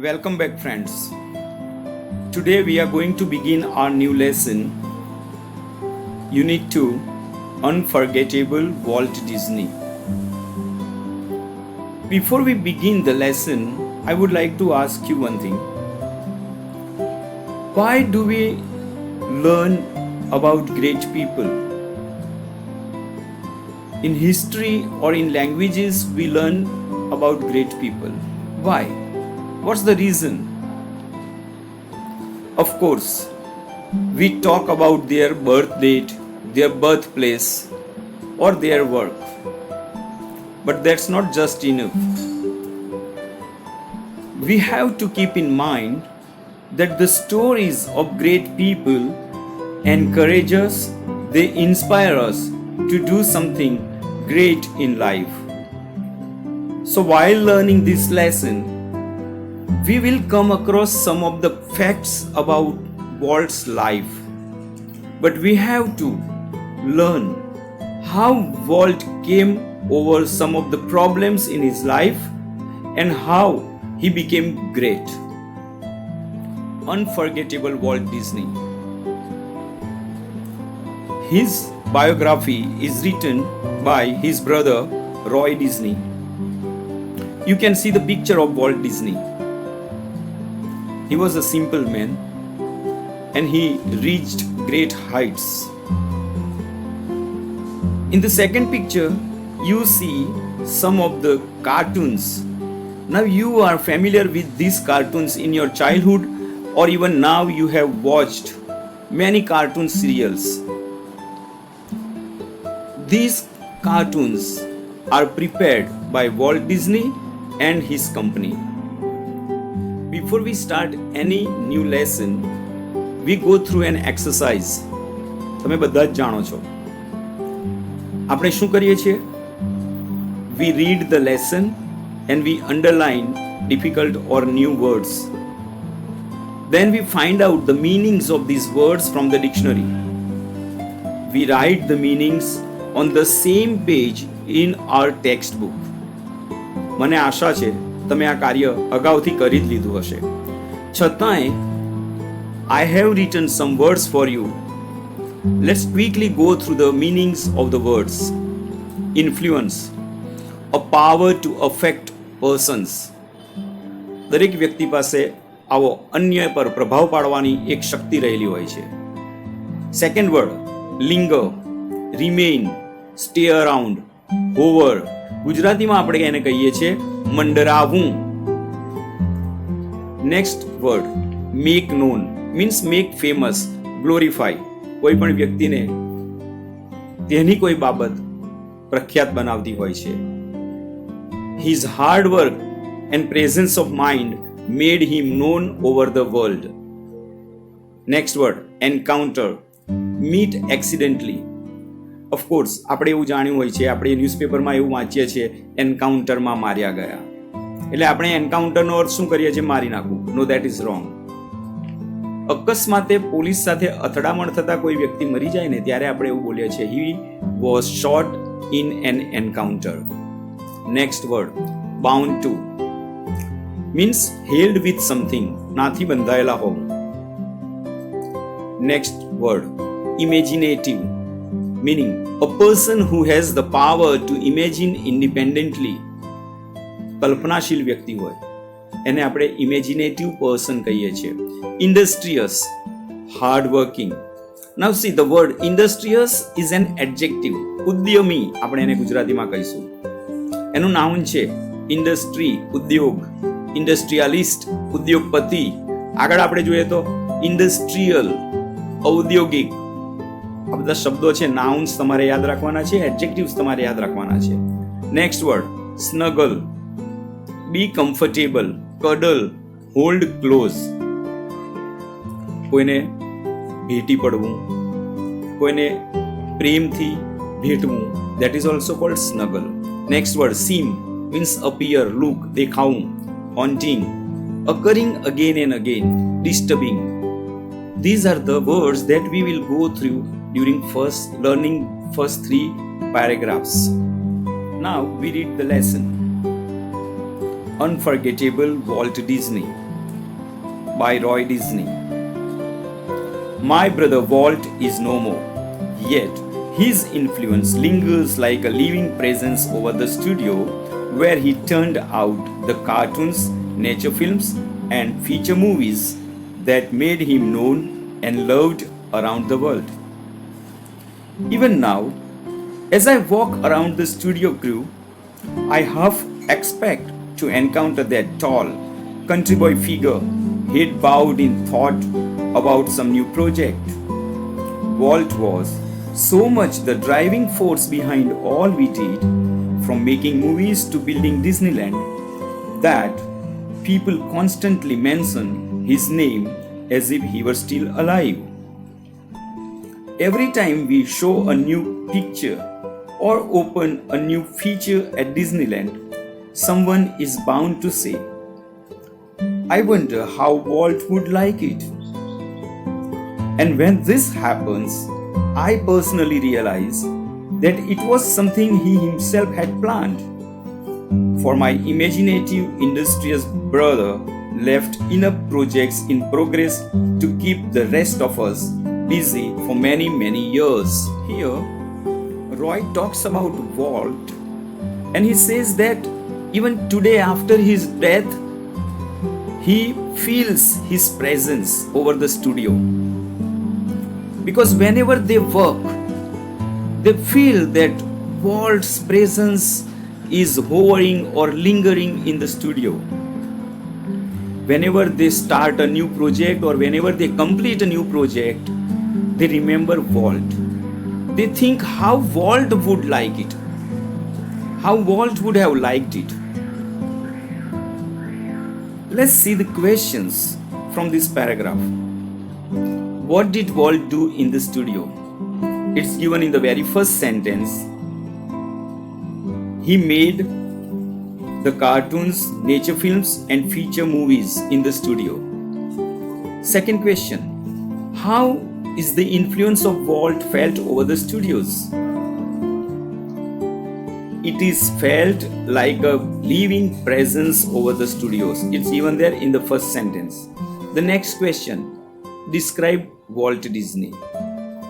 Welcome back, friends. Today we are going to begin our new lesson, Unit 2, Unforgettable Walt Disney. Before we begin the lesson, I would like to ask you one thing. Why do we learn about great people? In history or in languages, we learn about great people. Why? What's the reason? Of course, we talk about their birth date, their birthplace, or their work. But that's not just enough. We have to keep in mind that the stories of great people encourage us, they inspire us to do something great in life. So while learning this lesson, we will come across some of the facts about Walt's life. But we have to learn how Walt came over some of the problems in his life and how he became great. Unforgettable Walt Disney. His biography is written by his brother Roy Disney. You can see the picture of Walt Disney. He was a simple man and he reached great heights. In the second picture, you see some of the cartoons. Now you are familiar with these cartoons in your childhood, or even now you have watched many cartoon serials. These cartoons are prepared by Walt Disney and his company. Before we start any new lesson, we go through an exercise. તમે બધા જ જાણો છો. આપણે શું કરીએ છીએ? We read the lesson and we underline difficult or new words. Then we find out the meanings of these words from the dictionary. We write the meanings on the same page in our textbook. મને આશા છે તમે આ કાર્ય અગાઉથી કરી જ લીધું હશે. છતાંય I have written some words for you. Let's quickly go through the meanings of the words. Influence, a power to affect persons. દરેક વ્યક્તિ પાસે આવો અન્ય પર પ્રભાવ પાડવાની એક શક્તિ રહેલી હોય છે. Second word, linger, remain, stay around, hover. ગુજરાતીમાં આપણે એને કહીએ છીએ મંડરાવું. Next word, make known, means make famous, glorify. કોઈ પણ વ્યક્તિને તેની કોઈ બાબત પ્રખ્યાત બનાવતી હોય છે. His hard work and presence of mind made him known over the world. Next word, encounter, meet accidentally. Of course આપણે એવું જાણ્યું હોય છે, આપણે ન્યૂઝપેપરમાં એવું વાંચીએ છીએ એન્કાઉન્ટરમાં માર્યા ગયા. એટલે આપણે એન્કાઉન્ટરનો અર્થ શું કરીએ છીએ? મારી નાખવું. નો, દેટ ઇઝ રોંગ. અકસ્માતે પોલીસ સાથે અથડામણ થતા કોઈ વ્યક્તિ મરી જાય ને ત્યારે આપણે એવું બોલીએ છીએ he was shot in an encounter. Next word, bound to, means held with something, નાથી બંધાયેલા હોવું. Next word, imaginative, meaning a person who has the power to imagine independently. કલ્પનાશીલ વ્યક્તિ હોય એને આપણે ઇમેજિનેટિવ પર્સન કહીએ છીએ. Industrious, hard working. Now see, the word industrious is an adjective. ઉદ્યમી આપણે એને ગુજરાતીમાં કહીશું. એનું નાઉન છે ઇન્ડસ્ટ્રી, ઉદ્યોગ. ઇન્ડસ્ટ્રીયાલિસ્ટ, ઉદ્યોગપતિ. આગળ આપણે જોઈએ તો ઇન્ડસ્ટ્રીયલ, ઔદ્યોગિક. આ બધા શબ્દો છે, નાઉન્સ તમારે યાદ રાખવાના છે, એડજેક્ટિવ્સ તમારે યાદ રાખવાના છે. Next word, snuggle, be comfortable, cuddle, hold close. કોઈને ભેટી પડવું, કોઈને પ્રેમથી ભેટવું, that is also called snuggle. Next word, seem, means appear, look, દેખાવું. Haunting, occurring again and again, disturbing. These are the words that we will go through during learning first 3 paragraphs. Now we read the lesson. Unforgettable Walt Disney by Roy Disney. My brother Walt is no more, yet his influence lingers like a living presence over the studio where he turned out the cartoons, nature films, and feature movies that made him known and loved around the world. Even now, as I walk around the studio crew, I half expect to encounter that tall, country boy figure, head bowed in thought about some new project. Walt was so much the driving force behind all we did, from making movies to building Disneyland, that people constantly mention his name as if he were still alive. Every time we show a new picture or open a new feature at Disneyland, someone is bound to say, I wonder how Walt would like it. And when this happens, I personally realize that it was something he himself had planned. For my imaginative, industrious brother left enough projects in progress to keep the rest of us busy for many years. Here, Roy talks about Walt, and he says that even today after his death, he feels his presence over the studio. Because whenever they work, they feel that Walt's presence is hovering or lingering in the studio. Whenever they start a new project or whenever they complete a new project, they remember Walt. They think how Walt would like it, how Walt would have liked it. Let's see the questions from this paragraph. What did Walt do in the studio? It's given in the very first sentence. He made the cartoons, nature films, and feature movies in the studio. Second question. How is the influence of Walt felt over the studios? It is felt like a living presence over the studios. It's even there in the first sentence. The next question. Describe Walt Disney.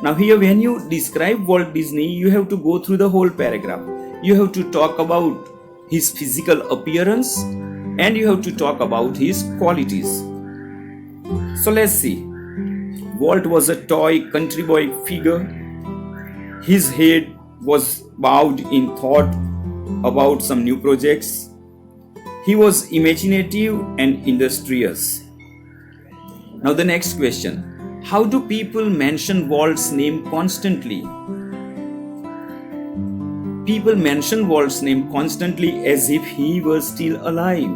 Now here when you describe Walt Disney, you have to go through the whole paragraph. You have to talk about his physical appearance and you have to talk about his qualities. So let's see. Walt was a toy country boy figure. His head was bowed in thought about some new projects. He was imaginative and industrious. Now the next question. How do people mention Walt's name constantly? People mention Walt's name constantly as if he was still alive.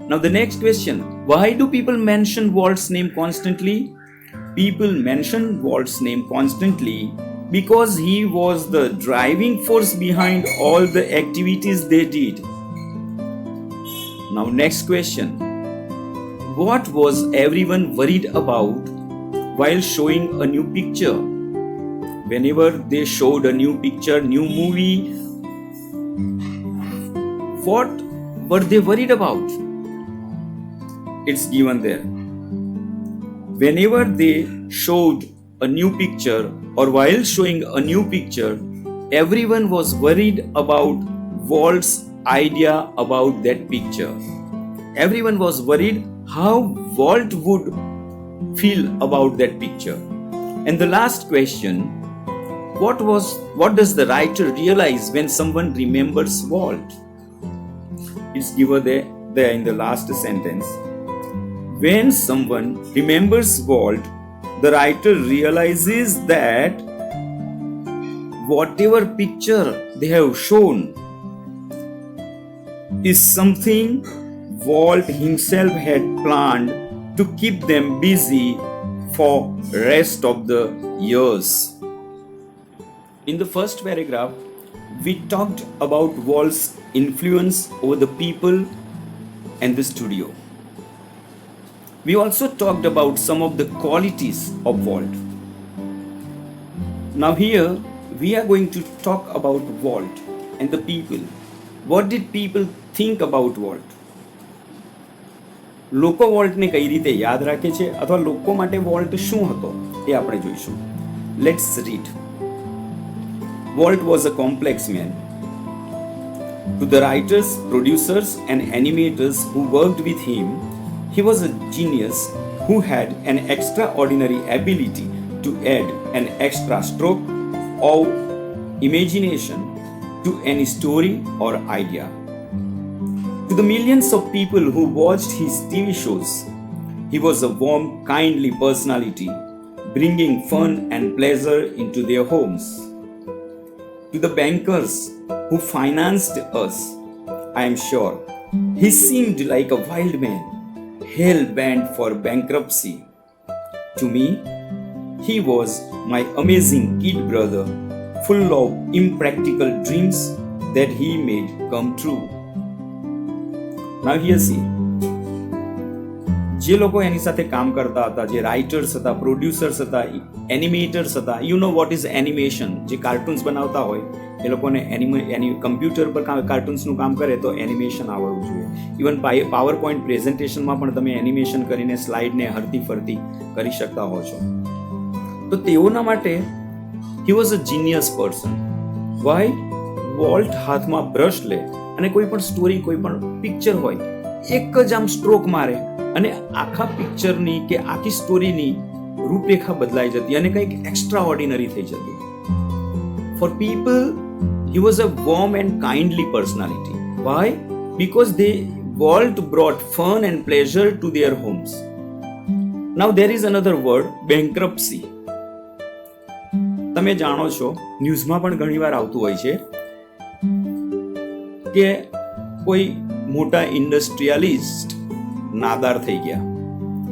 Now the next question. Why do people mention Walt's name constantly? People mention Walt's name constantly because he was the driving force behind all the activities they did. Now next question. What was everyone worried about while showing a new picture? Whenever they showed a new picture, new movie, what were they worried about? It's given there. Whenever they showed a new picture or while showing a new picture, everyone was worried about Walt's idea about that picture. Everyone was worried how Walt would feel about that picture. And the last question, what does the writer realize when someone remembers Walt? It's given there in the last sentence. When someone remembers Walt, the writer realizes that whatever picture they have shown is something Walt himself had planned to keep them busy for rest of the years. In the first paragraph, we talked about Walt's influence over the people and the studio. We also talked about some of the qualities of Walt. Now here we are going to talk about Walt and the people. What did people think about Walt? લોકો વોલ્ટને કઈ રીતે યાદ રાખે છે અથવા લોકો માટે volt શું હતો એ આપણે જોઈશું. Let's read. Walt was a complex man. To the writers, producers, and animators who worked with him, he was a genius who had an extraordinary ability to add an extra stroke of imagination to any story or idea. To the millions of people who watched his TV shows, he was a warm, kindly personality, bringing fun and pleasure into their homes. To the bankers who financed us, I am sure, he seemed like a wild man, hell-bent for bankruptcy. To me, he was my amazing kid brother, full of impractical dreams that he made come true. Now here see, જે લોકો એની સાથે કામ કરતા હતા, જે writers હતા, producers હતા, એનિમેટર્સ હતા. You know what is animation? જે કાર્ટૂન્સ બનાવતા હોય એ લોકોને કમ્પ્યુટર પર કાર્ટૂન્સનું કામ કરે તો એનિમેશન આવડવું જોઈએ. ઇવન પાવર પોઈન્ટ પ્રેઝન્ટેશનમાં પણ તમે એનિમેશન કરીને સ્લાઇડને હરતી ફરતી કરી શકતા હો છો. તો તેઓના માટે he was a genius person. Why? Walt હાથમાં બ્રશ લે અને કોઈ પણ સ્ટોરી, કોઈ પણ પિક્ચર હોય, એક જ આમ સ્ટ્રોક મારે અને આખા પિક્ચરની કે આખી સ્ટોરીની રૂપરેખા બદલાઈ જતી અને કંઈક એક્સ્ટ્રા ઓર્ડિનરી થઈ જતી. For people he was a warm and kindly personality. Why? Because Walt brought fun and pleasure to their homes. Now there is another word, bankruptcy. તમે જાણો છો, ન્યૂઝમાં પણ ઘણીવાર આવતું હોય છે કે કોઈ મોટા ઇન્ડસ્ટ્રીયાલિસ્ટ નાદાર થઈ ગયા,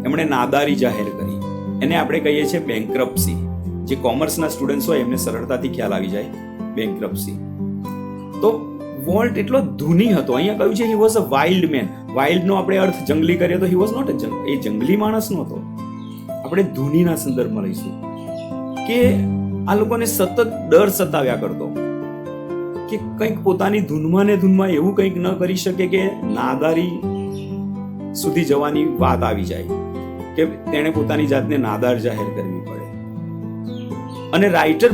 એમણે નાદારી જાહેર કરી, એને આપણે કહીએ છીએ બેન્ક્રપ્સી. જે કોમર્સના સ્ટુડન્ટ્સ હોય એમને સરળતાથી ખ્યાલ આવી જાય બેન્ક્રપ્સી. તો વોલ્ટ એટલો ધૂની હતો. અહીંયા કહ્યું છે he was a wild man. વાઇલ્ડનો આપણે અર્થ જંગલી કરીએ તો હી વોઝ નોટ એ જંગલી માણસ નહોતો. આપણે ધૂનીના સંદર્ભમાં લઈશું કે આ લોકોને સતત ડર સતાવ્યા કરતો કે કંઈક પોતાની ધૂનમાં ને ધૂનમાં એવું કંઈક ન કરી શકે કે નાદારી સુધી જવાની વાત આવી જાય કે તેણે પોતાની જાતને નાદાર જાહેર કરવી પડે. અને રાઇટર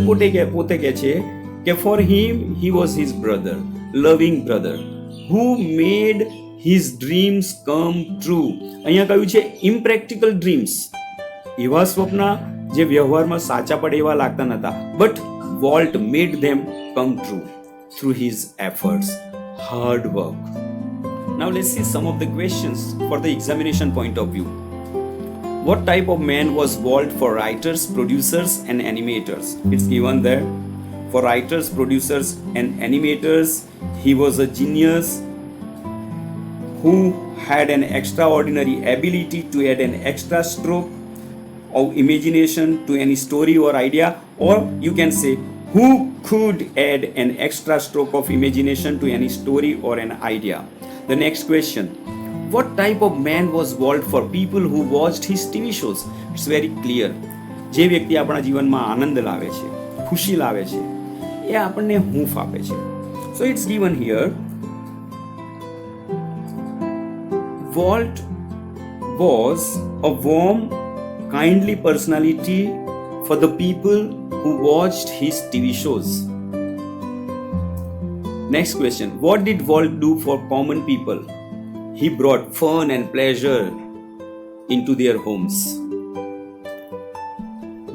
પોતે કહે છે કે for him he was his brother, લવિંગ બ્રધર, હુ મેડ હિઝ ડ્રીમ્સ કમ ટ્રુ. અહીંયા કહ્યું છે ઇમ્પ્રેક્ટિકલ ડ્રીમ્સ, એવા સ્વપ્ન જે વ્યવહારમાં સાચા પડે એવા લાગતા નહોતા, but Walt made them come true through his efforts, hard work. Now let's see some of the questions for the examination point of view. What type of man was Walt for writers, producers and animators? It's given there. For writers, producers and animators, he was a genius who had an extraordinary ability to add an extra stroke of imagination to any story or idea, or you can say who could add an extra stroke of imagination to any story or an idea. The next question, what type of man was Walt for people who watched his TV shows? It's very clear. જે વ્યક્તિ આપણા જીવનમાં આનંદ લાવે છે, ખુશી લાવે છે, એ આપણને હૂંફ આપે છે. So it's given here, Walt was a warm, kindly personality for the people who watched his TV shows. Next question, what did Walt do for common people? He brought fun and pleasure into their homes.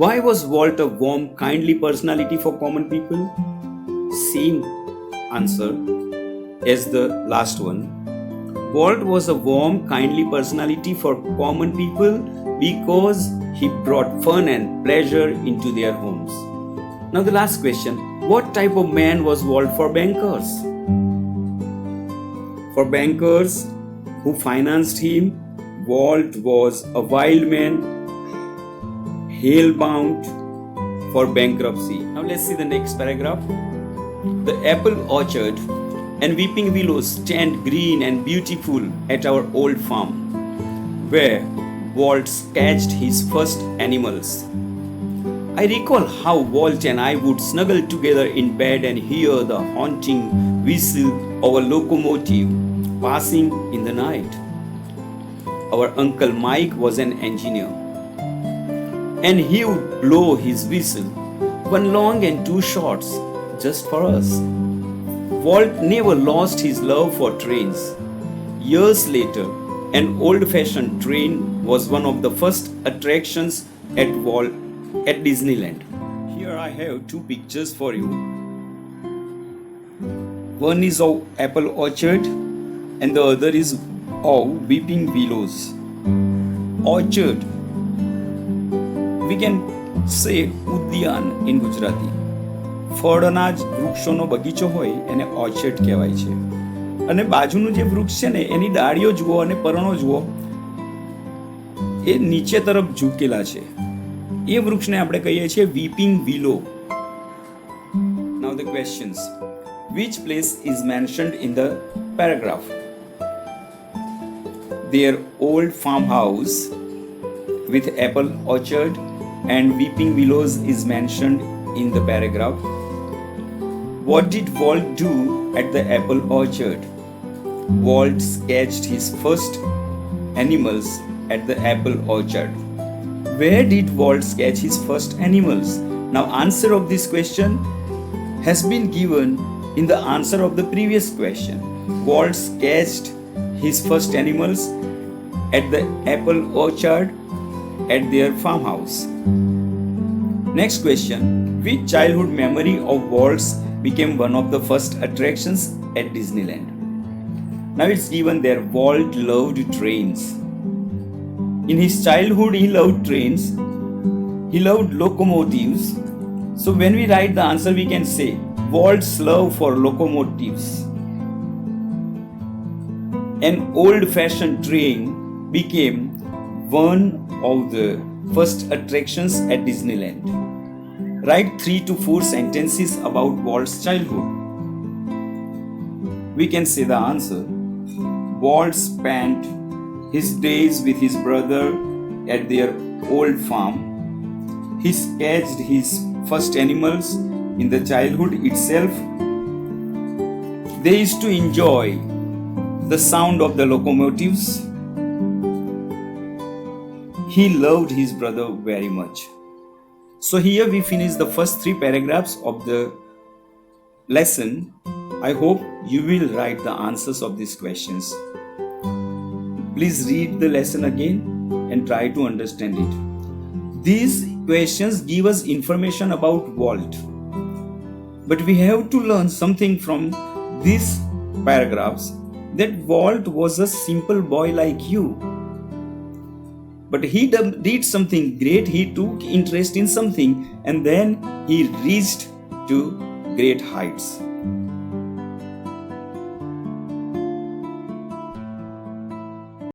Why was Walt a warm, kindly personality for common people? Same answer as the last one. Walt was a warm, kindly personality for common people because he brought fun and pleasure into their homes. Now the last question, what type of man was Walt for bankers? For bankers who financed him, Walt was a wild man, hell-bound for bankruptcy. Now let's see the next paragraph. The apple orchard and weeping willows stand green and beautiful at our old farm, where Walt sketched his first animals. I recall how Walt and I would snuggle together in bed and hear the haunting whistle of a locomotive passing in the night. our Uncle Mike was an engineer, and he would blow his whistle, one long and two shorts, just for us. Walt never lost his love for trains. Years later, an old-fashioned train was one of the first attractions at Disneyland. Here I have two pictures for you. One is of apple orchard and the other is of weeping willows. Orchard, we can say ઉદ્યાન in Gujarati. ફળના જ વૃક્ષોનો બગીચો હોય એને ઓર્ચર્ડ કહેવાય છે. અને બાજુનું જે વૃક્ષ છે ને એની ડાળીઓ જુઓ અને પર્ણો જુઓ એ નીચે તરફ ઝૂકેલા છે. એ વૃક્ષને આપણે કહીએ છીએ વીપિંગ willow. Now the questions. Which place is mentioned in the paragraph? Their old farmhouse with apple orchard and weeping willows is mentioned in the paragraph. What did Walt do at the apple orchard? Walt sketched his first animals at the apple orchard. Where did Walt sketch his first animals? Now, answer of this question has been given in the answer of the previous question. Walt sketched his first animals at the apple orchard at their farmhouse. Next question. Which childhood memory of Walt's became one of the first attractions at Disneyland? Now it's given there. Walt loved trains. In his childhood, he loved trains. He loved locomotives. So when we write the answer, we can say Walt's love for locomotives. An old-fashioned train became one of the first attractions at Disneyland. Write 3 to 4 sentences about Walt's childhood. We can say the answer. Walt spent his days with his brother at their old farm. He sketched his first animals in the childhood itself. They used to enjoy the sound of the locomotives. He loved his brother very much. So here we finish the first 3 paragraphs of the lesson. I hope you will write the answers of these questions. Please read the lesson again and try to understand it. These questions give us information about Walt. But we have to learn something from these paragraphs, that Walt was a simple boy like you. But he did something great. He took interest in something and then he reached to great heights.